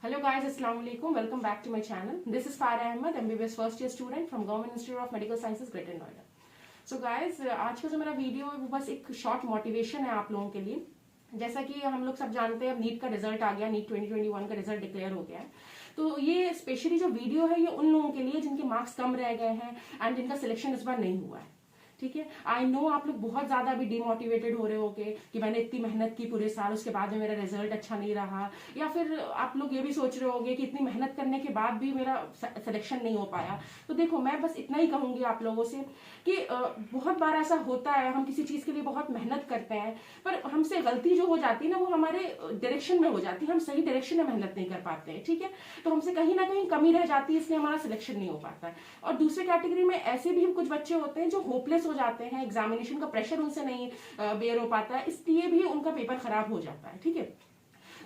Hello guys, Assalamu alaikum. Welcome back to my channel. This is Farah Ahmed, MBBS first year student from Government Institute of Medical Sciences, Greater Noida. So guys, आज का जो मेरा video है वो बस एक short motivation है आप लोगों के लिए। जैसा कि हम लोग सब जानते हैं, अब नीट का रिजल्ट आ गया, नीट 2021 का रिजल्ट डिक्लेयर हो गया है। तो ये स्पेशली जो वीडियो है ये उन लोगों के लिए जिनके मार्क्स कम रह गए हैं एंड जिनका सिलेक्शन इस बार नहीं हुआ है। ठीक है, आई नो आप लोग बहुत ज्यादा अभी डिमोटिवेटेड हो रहे होगे कि मैंने इतनी मेहनत की पूरे साल, उसके बाद में मेरा रिजल्ट अच्छा नहीं रहा, या फिर आप लोग ये भी सोच रहे होगे कि इतनी मेहनत करने के बाद भी मेरा सिलेक्शन नहीं हो पाया। तो देखो, मैं बस इतना ही कहूंगी आप लोगों से कि बहुत बार ऐसा होता है, हम किसी चीज के लिए बहुत मेहनत करते हैं पर हमसे गलती जो हो जाती है ना वो हमारे डायरेक्शन में हो जाती है, हम सही डायरेक्शन में मेहनत नहीं कर पाते हैं। ठीक है, तो हमसे कहीं ना कहीं कमी रह जाती है, इसलिए हमारा सिलेक्शन नहीं हो पाता है। और दूसरे कैटेगरी में ऐसे भी हम कुछ बच्चे होते हैं जो होपलेस हो जाते हैं, एग्जामिनेशन का प्रेशर उनसे नहीं बेयर हो पाता है, इसलिए भी उनका पेपर खराब हो जाता है। ठीक है,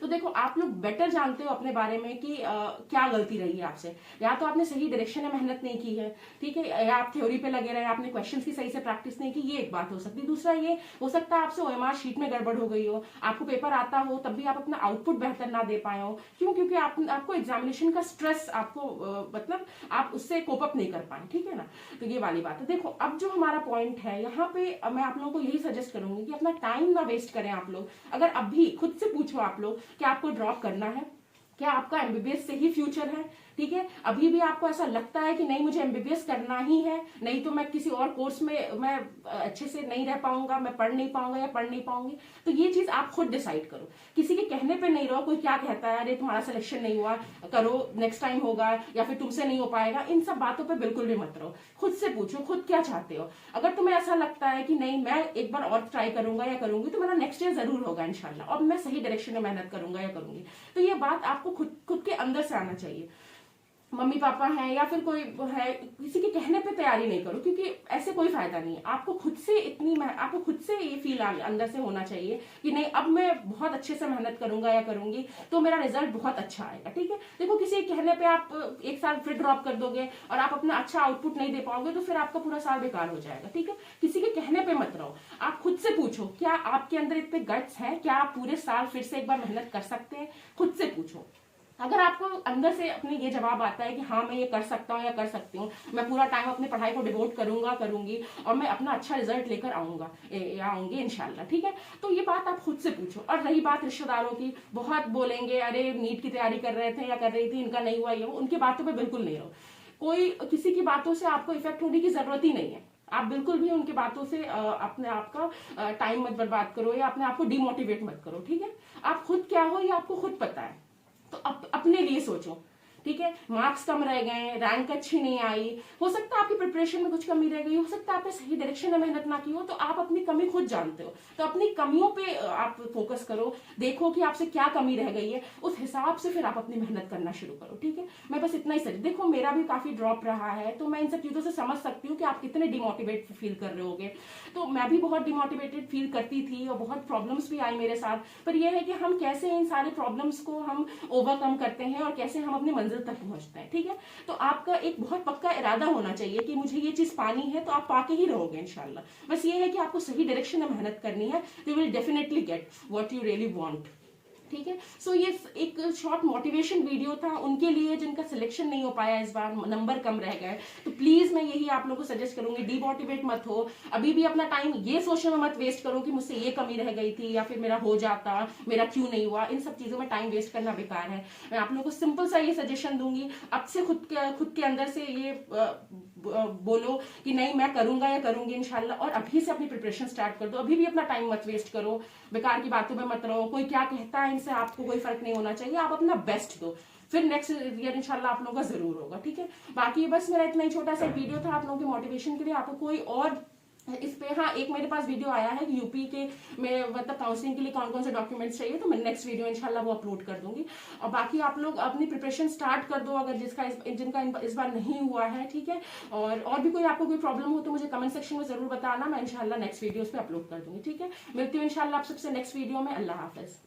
तो देखो आप लोग बेटर जानते हो अपने बारे में कि क्या गलती रही है आपसे। या तो आपने सही डायरेक्शन में मेहनत नहीं की है, ठीक है, या आप थ्योरी पे लगे रहे, आपने क्वेश्चंस की सही से प्रैक्टिस नहीं की, ये एक बात हो सकती है। दूसरा ये हो सकता है आपसे ओएमआर शीट में गड़बड़ हो गई हो, आपको पेपर आता हो तब भी आप अपना आउटपुट बेहतर ना दे पाए हो। क्यों? क्योंकि आपको एग्जामिनेशन का स्ट्रेस, आपको मतलब आप उससे कोप अप नहीं कर पाए। ठीक है ना, तो ये वाली बात है। देखो, अब जो हमारा पॉइंट है यहाँ पे मैं आप लोगों को यही सजेस्ट करूंगी कि अपना टाइम ना वेस्ट करें आप लोग। अगर अभी खुद से पूछो आप लोग क्या आपको ड्रॉप करना है, क्या आपका एमबीबीएस से ही फ्यूचर है। ठीक है, अभी भी आपको ऐसा लगता है कि नहीं मुझे एमबीबीएस करना ही है, नहीं तो मैं किसी और कोर्स में मैं अच्छे से नहीं रह पाऊंगा, मैं पढ़ नहीं पाऊंगा या पढ़ नहीं पाऊंगी, तो ये चीज आप खुद डिसाइड करो। किसी के कहने पे नहीं रहो, कोई क्या कहता है, अरे तुम्हारा सिलेक्शन नहीं हुआ, करो नेक्स्ट टाइम होगा, या फिर तुमसे नहीं हो पाएगा, इन सब बातों पे बिल्कुल भी मत रहो। खुद से पूछो खुद क्या चाहते हो। अगर तुम्हें ऐसा लगता है कि नहीं मैं एक बार और ट्राई करूंगा या करूंगी तो मेरा नेक्स्ट ईयर जरूर होगा इंशाल्लाह, और मैं सही डायरेक्शन में मेहनत करूंगा या करूंगी, तो ये बात आपको खुद के अंदर से आना चाहिए। मम्मी पापा हैं या फिर कोई है, किसी के कहने पे तैयारी नहीं करो, क्योंकि ऐसे कोई फायदा नहीं है। आपको खुद से ये फील अंदर से होना चाहिए कि नहीं अब मैं बहुत अच्छे से मेहनत करूंगा या करूंगी तो मेरा रिजल्ट बहुत अच्छा आएगा। ठीक है, देखो किसी के कहने पे आप एक साल फिर ड्रॉप कर दोगे और आप अपना अच्छा आउटपुट नहीं दे पाओगे तो फिर आपका पूरा साल बेकार हो जाएगा। ठीक है, किसी के कहने पे मत रहो, आप खुद से पूछो क्या आपके अंदर इतने गट्स है, क्या आप पूरे साल फिर से एक बार मेहनत कर सकते हैं। खुद से पूछो। अगर आपको अंदर से अपने ये जवाब आता है कि हाँ मैं ये कर सकता हूँ या कर सकती हूँ, मैं पूरा टाइम अपनी पढ़ाई को डिवोट करूंगी और मैं अपना अच्छा रिजल्ट लेकर आऊंगा या आऊंगी इंशाल्लाह। ठीक है, तो ये बात आप खुद से पूछो। और रही बात रिश्तेदारों की, बहुत बोलेंगे अरे नीट की तैयारी कर रहे थे या कर रही थी, इनका नहीं हुआ, ये उनकी बातों पर बिल्कुल नहीं रहो। कोई किसी की बातों से आपको इफेक्ट होने की जरूरत ही नहीं है। आप बिल्कुल भी उनकी बातों से अपने आप का टाइम मत बर्बाद करो या अपने आप को डिमोटिवेट मत करो। ठीक है, आप खुद क्या हो ये आपको खुद पता है, तो अपने लिए सोचो। ठीक है, मार्क्स कम रह गए, रैंक अच्छी नहीं आई, हो सकता है आपकी प्रिपरेशन में कुछ कमी रह गई, हो सकता है आपने सही डायरेक्शन में मेहनत ना की हो, तो आप अपनी कमी खुद जानते हो, तो अपनी कमियों पे आप फोकस करो, देखो कि आपसे क्या कमी रह गई है, उस हिसाब से फिर आप अपनी मेहनत करना शुरू करो। ठीक है, मैं बस इतना ही सच, देखो मेरा भी काफी ड्रॉप रहा है तो मैं इन सब चीजों से समझ सकती हूँ कि आप कितने डिमोटिवेट फील कर रहे होगे। तो मैं भी बहुत डिमोटिवेटेड फील करती थी और बहुत प्रॉब्लम्स भी आई मेरे साथ, पर यह है कि हम कैसे इन सारे प्रॉब्लम्स को हम ओवरकम करते हैं और कैसे हम अपनी मंजिल तक पहुंचते हैं। ठीक है, तो आपका एक बहुत पक्का इरादा होना चाहिए कि मुझे ये चीज पानी है, तो आप पाके ही रहोगे इंशाल्लाह। बस ये है कि आपको सही डायरेक्शन में मेहनत करनी है, you will definitely get what you really want. ठीक है, सो ये एक शॉर्ट मोटिवेशन वीडियो था उनके लिए जिनका सिलेक्शन नहीं हो पाया, इस बार नंबर कम रह गए। तो प्लीज मैं यही आप लोगों को सजेस्ट करूंगी, डिमोटिवेट मत हो। अभी भी अपना टाइम ये सोचने में मत वेस्ट करो कि मुझसे ये कमी रह गई थी या फिर मेरा हो जाता, मेरा क्यों नहीं हुआ। इन सब चीजों में टाइम वेस्ट करना बेकार है। मैं आप लोगों को सिंपल सा ये सजेशन दूंगी, अब से खुद के अंदर से ये बोलो कि नहीं मैं करूंगा या करूंगी इंशाल्लाह, और अभी से अपनी प्रिपरेशन स्टार्ट कर दो। अभी भी अपना टाइम मत वेस्ट करो, बेकार की बातों में मत रहो। कोई क्या कहता है इनसे आपको कोई फर्क नहीं होना चाहिए, आप अपना बेस्ट दो, फिर नेक्स्ट ईयर इंशाल्लाह आप लोगों का जरूर होगा। ठीक है, बाकी बस मेरा इतना ही छोटा सा वीडियो था आप लोगों के मोटिवेशन के लिए। आपको कोई और इस पे, हाँ एक मेरे पास वीडियो आया है कि यूपी के में मतलब काउंसलिंग के लिए कौन कौन से डॉक्यूमेंट्स चाहिए, तो मैं नेक्स्ट वीडियो इंशाल्लाह वो अपलोड कर दूंगी। और बाकी आप लोग अपनी प्रिपरेशन स्टार्ट कर दो अगर जिनका इस बार नहीं हुआ है। ठीक है, और भी कोई आपको कोई प्रॉब्लम हो तो मुझे कमेंट सेक्शन में जरूर बताना, मैं इंशाल्लाह नेक्स्ट वीडियोस पे अपलोड कर दूंगी। ठीक है, मिलती हूँ इंशाल्लाह आप सबसे नेक्स्ट वीडियो में। अल्लाह हाफिज।